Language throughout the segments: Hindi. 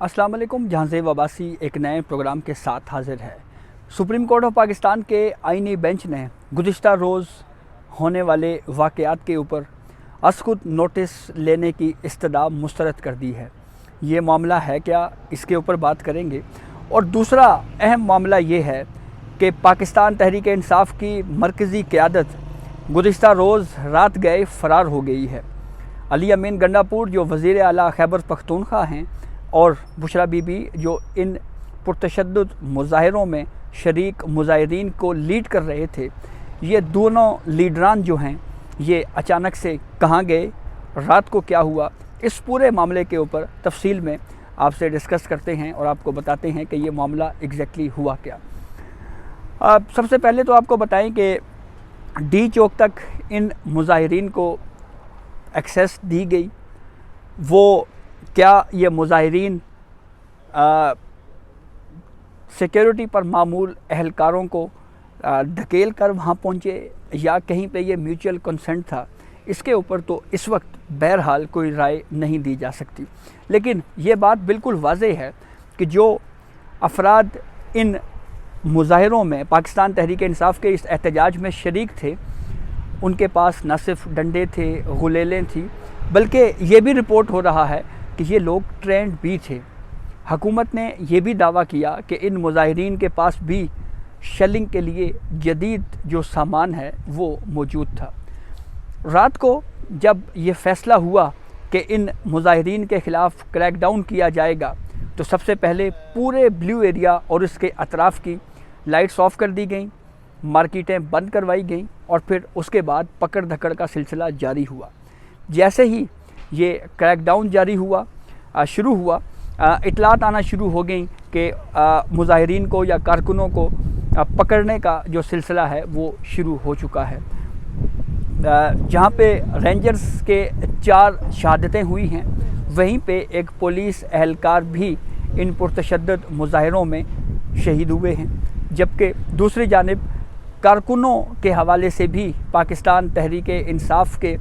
अस्सलाम वालेकुम। जहांज़ेब अब्बासी एक नए प्रोग्राम के साथ हाज़िर है। सुप्रीम कोर्ट ऑफ पाकिस्तान के आईनी बेंच ने गुज़िश्ता रोज़ होने वाले वाक़यात के ऊपर असखुद नोटिस लेने की इस्तदा मुस्तरद कर दी है। ये मामला है क्या, इसके ऊपर बात करेंगे। और दूसरा अहम मामला ये है कि पाकिस्तान तहरीक इंसाफ की मरकज़ी क़यादत गुज़िश्ता रोज़ रात गए फ़रार हो गई है। अली अमीन गंडापुर जो वज़ीर आला खैबर पख्तूनख्वा हैं और बुशरा बीबी जो इन पुरतशद्दुद मुज़ाहिरों में शरीक मुज़ाहिरीन को लीड कर रहे थे, ये दोनों लीडरान जो हैं ये अचानक से कहाँ गए, रात को क्या हुआ, इस पूरे मामले के ऊपर तफसील में आपसे डिस्कस करते हैं और आपको बताते हैं कि ये मामला एग्जैक्टली हुआ क्या। सबसे पहले तो आपको बताएं कि डी चौक तक इन मुज़ाहिरीन को एक्सेस दी गई। वो क्या ये मुज़ाहिरीन सिक्योरिटी पर मामूल अहलकारों को धकेल कर वहाँ पहुँचे या कहीं पे ये म्यूचुअल कंसेंट था, इसके ऊपर तो इस वक्त बहरहाल कोई राय नहीं दी जा सकती। लेकिन ये बात बिल्कुल वाज़ेह है कि जो अफराद इन मुज़ाहिरों में पाकिस्तान तहरीक इंसाफ के इस एहतजाज में शरीक थे, उनके पास न सिर्फ डंडे थे, गुलेलें थी, बल्कि ये भी रिपोर्ट हो रहा है कि ये लोग ट्रेंड भी थे। हुकूमत ने ये भी दावा किया कि इन मुज़ाहिरीन के पास भी शेलिंग के लिए जदीद जो सामान है वो मौजूद था। रात को जब ये फ़ैसला हुआ कि इन मुज़ाहिरीन के ख़िलाफ़ क्रैकडाउन किया जाएगा, तो सबसे पहले पूरे ब्लू एरिया और इसके अतराफ़ की लाइट्स ऑफ कर दी गई, मार्केटें बंद करवाई गईं और फिर उसके बाद पकड़ धकड़ का सिलसिला जारी हुआ। जैसे ही ये क्रैकडाउन जारी हुआ शुरू हुआ, इतलात आना शुरू हो गई कि मुज़ाहिरीन को या कारकुनों को पकड़ने का जो सिलसिला है वो शुरू हो चुका है। जहाँ पे रेंजर्स के 4 शहादतें हुई हैं, वहीं पे एक पुलिस एहलकार भी इन पुरतशद्दुद मुज़ाहिरों में शहीद हुए हैं। जबकि दूसरी जानिब कारकुनों के हवाले से भी पाकिस्तान तहरीक इंसाफ के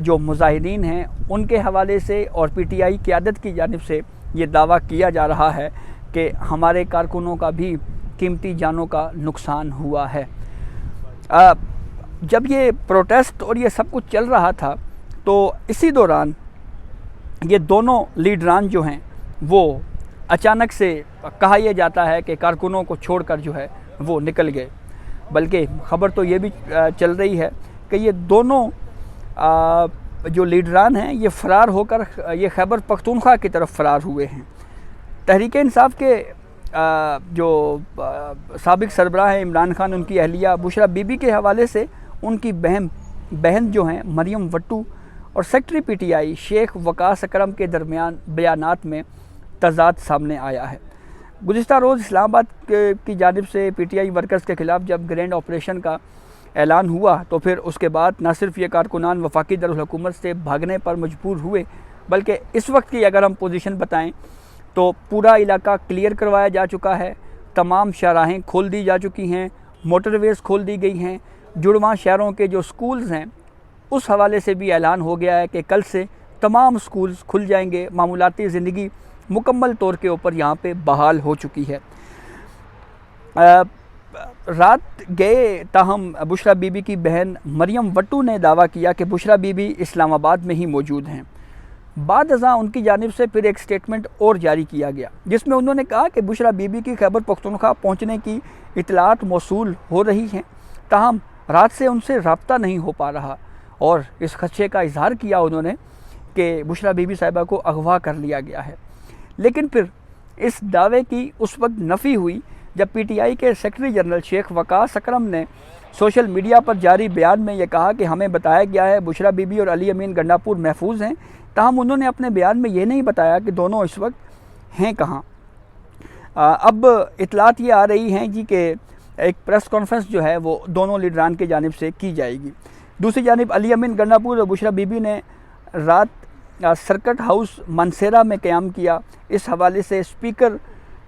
जो मुज़ाहिरीन हैं उनके हवाले से और पीटीआई क़यादत की जानिब से ये दावा किया जा रहा है कि हमारे कारकुनों का भी कीमती जानों का नुकसान हुआ है। जब ये प्रोटेस्ट और ये सब कुछ चल रहा था, तो इसी दौरान ये दोनों लीडरान जो हैं वो अचानक से कहा यह जाता है कि कारकुनों को छोड़कर जो है वो निकल गए। बल्कि ख़बर तो ये भी चल रही है कि ये दोनों जो लीडरान हैं ये फ़रार होकर ये खैबर पख्तूनख्वा की तरफ फ़रार हुए हैं। तहरीक इंसाफ के जो साबिक़ सरबराह हैं इमरान खान, उनकी अहलिया बुशरा बीबी के हवाले से उनकी बहन जो हैं मरियम वट्टू और सेक्रेटरी पीटीआई शेख वकास अकरम के दरमियान बयानात में तज़ाद सामने आया है। गुज़िश्ता रोज़ इस्लामाबाद की जानिब से पीटीआई वर्कर्स के ख़िलाफ़ जब ग्रैंड ऑपरेशन का ऐलान हुआ, तो फिर उसके बाद न सिर्फ ये कारकुनान वफाकी दारुल हुकूमत से भागने पर मजबूर हुए, बल्कि इस वक्त की अगर हम पोजीशन बताएं तो पूरा इलाका क्लियर करवाया जा चुका है, तमाम शाहराहें खोल दी जा चुकी हैं, मोटरवेज़ खोल दी गई हैं, जुड़वां शहरों के जो स्कूल्स हैं उस हवाले से भी ऐलान हो गया है कि कल से तमाम स्कूल्स खुल जाएंगे। मामूलाती ज़िंदगी मुकम्मल तौर के ऊपर यहाँ पे बहाल हो चुकी है। रात गए, ताहम बुशरा बीबी की बहन मरियम वट्टू ने दावा किया कि बुशरा बीबी इस्लामाबाद में ही मौजूद हैं। बाद अज़ां उनकी जानिब से फिर एक स्टेटमेंट और जारी किया गया, जिसमें उन्होंने कहा कि बुशरा बीबी की खैबर पख्तूनख्वा पहुँचने की इतलात मौसूल हो रही हैं, ताहम रात से उनसे रब्ता नहीं हो पा रहा, और इस खदशे का इजहार किया उन्होंने कि बुशरा बीबी साहिबा को अगवा कर लिया गया है। लेकिन फिर इस दावे की उस वक्त नफ़ी हुई जब पीटीआई के सेक्रेटरी जनरल शेख वकास अकरम ने सोशल मीडिया पर जारी बयान में यह कहा कि हमें बताया गया है बुशरा बीबी और अली अमीन गंडापुर महफूज हैं, ताहम उन्होंने अपने बयान में ये नहीं बताया कि दोनों इस वक्त हैं कहाँ। अब इतलात ये आ रही हैं जी कि एक प्रेस कॉन्फ्रेंस जो है वो दोनों लीडरान की जानिब से की जाएगी। दूसरी जानिब अली अमीन गंडापुर और बुशरा बीबी ने रात सर्किट हाउस मनसेरा में क़याम किया। इस हवाले से speaker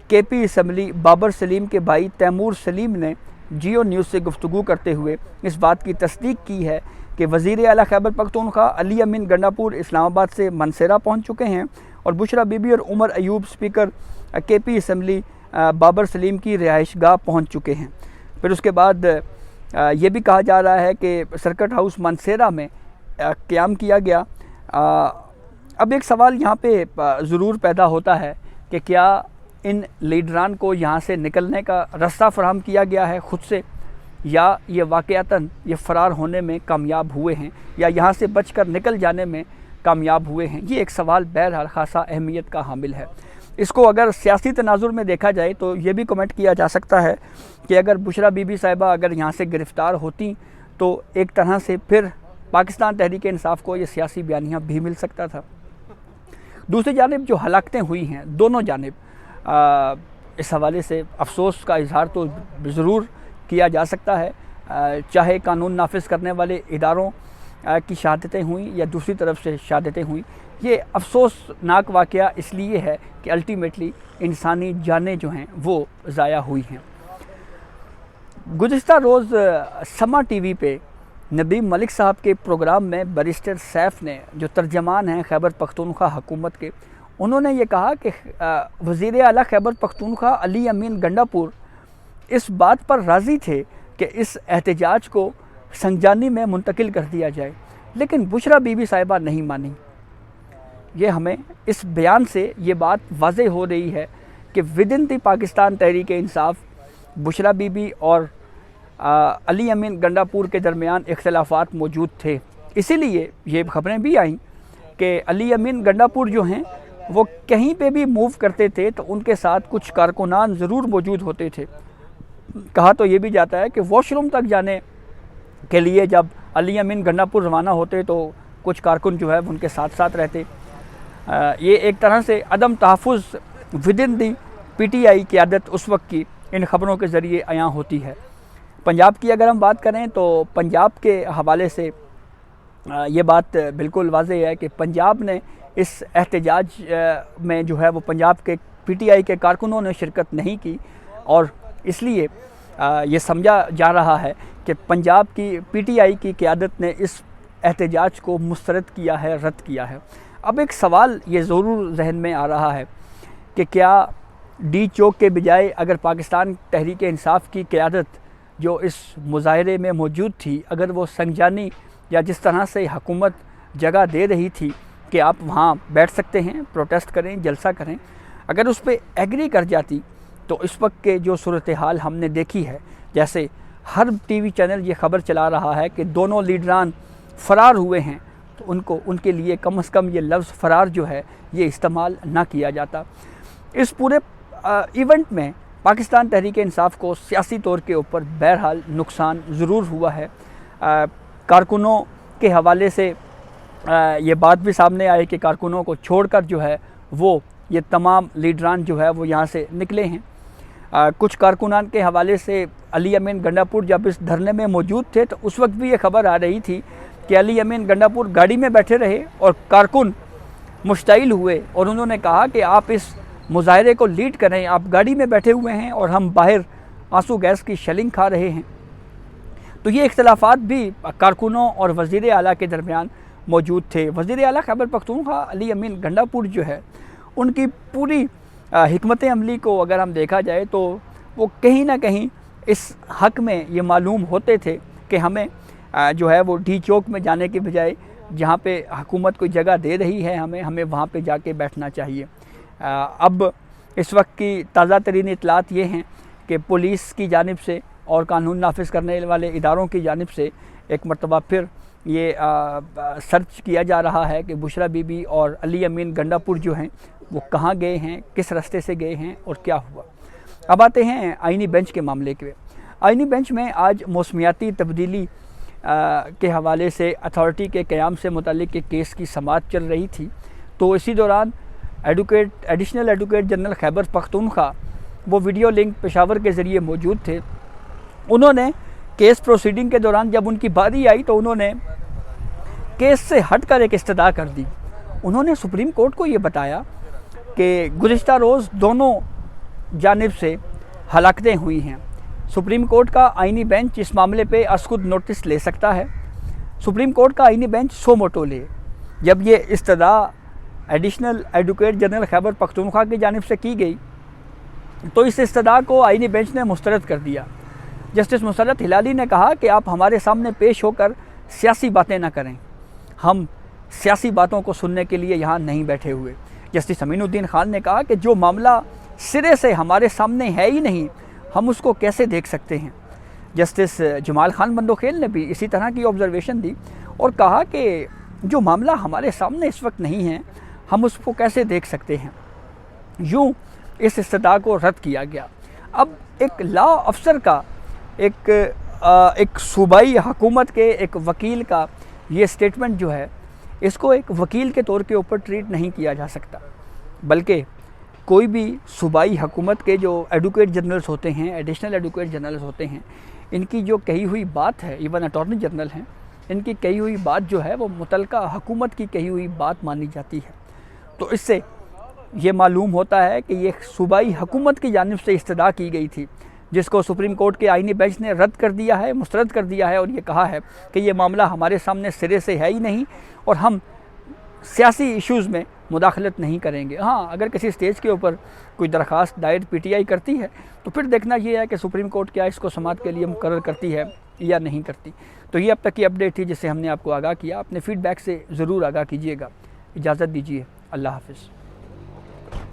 KP assembly Babar Saleem के भाई तैमूर सलीम ने जियो न्यूज़ से गुफ्तगू करते हुए इस बात की तस्दीक की है कि वज़ीर आला खैबर पख्तूनख्वा अली अमीन गंडापुर इस्लामाबाद से मनसेरा पहुँच चुके हैं और बुशरा बीबी और Umar Ayub speaker KP assembly Babar Saleem की रिहाइशगाह पहुँच चुके हैं। फिर उसके बाद ये भी कहा जा रहा है कि सर्किट हाउस मानसेरा में क़याम किया गया। अब एक सवाल यहाँ पे ज़रूर पैदा होता है कि क्या इन लीडरान को यहाँ से निकलने का रास्ता फराहम किया गया है ख़ुद से, या ये वाक़यातन ये फ़रार होने में कामयाब हुए हैं, या यहाँ से बचकर निकल जाने में कामयाब हुए हैं। ये एक सवाल बहरहाल ख़ासा अहमियत का हामिल है। इसको अगर सियासी तनाजुर में देखा जाए तो ये भी कमेंट किया जा सकता है कि अगर बुशरा बीबी साहिबा अगर यहाँ से गिरफ़्तार होती तो एक तरह से फिर पाकिस्तान तहरीक इंसाफ को ये सियासी बयानिया भी मिल सकता था। दूसरी जानिब जो हलाकतें हुई हैं दोनों जानिब, इस हवाले से अफसोस का इजहार तो ज़रूर किया जा सकता है, चाहे कानून नाफिज करने वाले इदारों की शहादतें हुई या दूसरी तरफ से शहादतें हुई। ये अफसोसनाक वाक़या इसलिए है कि अल्टीमेटली इंसानी जानें जो हैं वो ज़ाया हुई हैं। गुज़िश्ता रोज़ समा TV पे नदीम मलिक साहब के प्रोग्राम में बैरिस्टर सैफ़ ने, जो तर्जमान हैं खैबर पख्तूनख्वा हुकूमत के, उन्होंने ये कहा कि वज़ीर आला खैबर पख्तूनख्वा अली अमीन गंडापुर इस बात पर राज़ी थे कि इस एहतजाज को संजानी में मुंतकिल कर दिया जाए, लेकिन बुशरा बीबी साहिबा नहीं मानी। ये हमें इस बयान से ये बात वाज़ेह हो रही है कि विदिन दी पाकिस्तान तहरीक इंसाफ बुशरा बीबी और अली अमीन गंडापुर के दरमियान इख्तिलाफ़ात मौजूद थे। इसीलिए ये ख़बरें भी आईं कि अली अमीन गंडापुर जो हैं वो कहीं पे भी मूव करते थे तो उनके साथ कुछ कारकुनान ज़रूर मौजूद होते थे। कहा तो ये भी जाता है कि वॉशरूम तक जाने के लिए जब अली अमीन गंडापुर रवाना होते तो कुछ कारकुन जो है उनके साथ साथ रहते। ये एक तरह से अदम तहफ़्फ़ुज़ विदिन दी PTI क़यादत उस वक्त की इन ख़बरों के ज़रिए अयां होती है। पंजाब की अगर हम बात करें तो पंजाब के हवाले से ये बात बिल्कुल वाज़ेह है कि पंजाब ने इस एहतजाज में जो है वो पंजाब के PTI के कारकुनों ने शिरकत नहीं की, और इसलिए ये समझा जा रहा है कि पंजाब की PTI की क़यादत ने इस एहतजाज को मुस्तरद किया है, रद्द किया है। अब एक सवाल ये ज़रूर जहन में आ रहा है कि क्या D चौक के बजाय अगर पाकिस्तान तहरीक इंसाफ की क़यादत जो इस मुज़ाहरे में मौजूद थी, अगर वो संजानी या जिस तरह से हुकूमत जगह दे रही थी कि आप वहाँ बैठ सकते हैं, प्रोटेस्ट करें, जलसा करें, अगर उस पर एग्री कर जाती तो इस वक्त के जो सूरत हाल हमने देखी है, जैसे हर TV चैनल ये ख़बर चला रहा है कि दोनों लीडरान फ़रार हुए हैं, तो उनके लिए कम से कम ये लफ्ज़ फ़रार जो है ये इस्तेमाल ना किया जाता। इस पूरे इवेंट में पाकिस्तान तहरीक इंसाफ को सियासी तौर के ऊपर बहरहाल नुकसान ज़रूर हुआ है। कारकुनों के हवाले से ये बात भी सामने आई कि कारकुनों को छोड़कर जो है वो ये तमाम लीडरान जो है वो यहाँ से निकले हैं। कुछ कारकुनान के हवाले से अली अमीन गंडापुर जब इस धरने में मौजूद थे तो उस वक्त भी ये खबर आ रही थी कि अली अमीन गंडापुर गाड़ी में बैठे रहे और कारकुन मुश्ताइल हुए और उन्होंने कहा कि आप इस मुजाहरे को लीड करें, आप गाड़ी में बैठे हुए हैं और हम बाहर आंसू गैस की शेलिंग खा रहे हैं। तो ये इख्तिलाफ़ात भी कारकुनों और वज़ीर आला के दरमियान मौजूद थे। वज़ीर आला खैबर पख्तूनख्वा अली अमीन गंडापुर जो है उनकी पूरी हिकमत अमली को अगर हम देखा जाए तो वो कहीं ना कहीं इस हक़ में ये मालूम होते थे कि हमें जो है वो D चौक में जाने के बजाय जहाँ पे हुकूमत कोई जगह दे रही है हमें वहाँ पे जाके बैठना चाहिए। अब इस वक्त की ताज़ा तरीन इतलात ये हैं कि पुलिस की जानिब से और कानून नाफिज करने वाले इदारों की जानिब से एक मरतबा फिर ये सर्च किया जा रहा है कि बुशरा बीबी और अली अमीन गंडापुर जो हैं वो कहाँ गए हैं, किस रास्ते से गए हैं और क्या हुआ। अब आते हैं आइनी बेंच के मामले के। आइनी बेंच में आज मौसमियाती तब्दीली के हवाले से अथॉरिटी के क़याम से मुतालिक के केस की समाअत चल रही थी। तो इसी दौरान additional advocate general Khyber Pakhtunkhwa वो वीडियो लिंक पेशावर के ज़रिए मौजूद थे। उन्होंने केस प्रोसीडिंग के दौरान जब उनकी बारी आई तो उन्होंने केस से हटकर एक इस्तदा कर दी। उन्होंने सुप्रीम कोर्ट को ये बताया कि गुज़िश्ता रोज़ दोनों जानिब से हलाकतें हुई हैं। सुप्रीम कोर्ट का आइनी बेंच इस मामले पे असखुद नोटिस ले सकता है। सुप्रीम कोर्ट का आइनी बेंच सो मोटो ले। जब ये इस्तदा additional advocate general Khyber Pakhtunkhwa की जानिब से की गई, तो इस इस्तदा को आईनी बेंच ने मुस्तरद कर दिया। जस्टिस मुसर्रत हिलाली ने कहा कि आप हमारे सामने पेश होकर सियासी बातें ना करें, हम सियासी बातों को सुनने के लिए यहाँ नहीं बैठे हुए। जस्टिस अमीनुद्दीन खान ने कहा कि जो मामला सिरे से हमारे सामने है ही नहीं, हम उसको कैसे देख सकते हैं। जस्टिस जमाल खान बंदोखेल ने भी इसी तरह की ऑब्जर्वेशन दी और कहा कि जो मामला हमारे सामने इस वक्त नहीं है, हम उसको कैसे देख सकते हैं। यूँ इस इस्तदा को रद्द किया गया। अब एक लॉ अफसर का, एक सूबाई हुकूमत के एक वकील का ये स्टेटमेंट जो है, इसको एक वकील के तौर के ऊपर ट्रीट नहीं किया जा सकता, बल्कि कोई भी सूबाई हुकूमत के जो एडवोकेट जनरल्स होते हैं, एडिशनल एडवोकेट जनरल्स होते हैं, इनकी जो कही हुई बात है, इवन अटॉर्नी जनरल हैं, इनकी कही हुई बात जो है वो मुतलका हुकूमत की कही हुई बात मानी जाती है। तो इससे ये मालूम होता है कि ये सूबाई हुकूमत की जानिब से इस्तदा की गई थी, जिसको सुप्रीम कोर्ट के आईनी बेंच ने रद्द कर दिया है, मुस्तरद कर दिया है और ये कहा है कि ये मामला हमारे सामने सिरे से है ही नहीं और हम सियासी इश्यूज़ में मुदाखलत नहीं करेंगे। हाँ, अगर किसी स्टेज के ऊपर कोई दरख्वास्त दायर पीटीआई करती है तो फिर देखना ये है कि सुप्रीम कोर्ट क्या इसको समाअत के लिए मुकर्रर करती है या नहीं करती। तो ये अब तक की अपडेट थी जिससे हमने आपको आगाह किया। अपने फीडबैक से ज़रूर आगाह कीजिएगा। इजाज़त दीजिए। अल्लाह हाफ़िज़।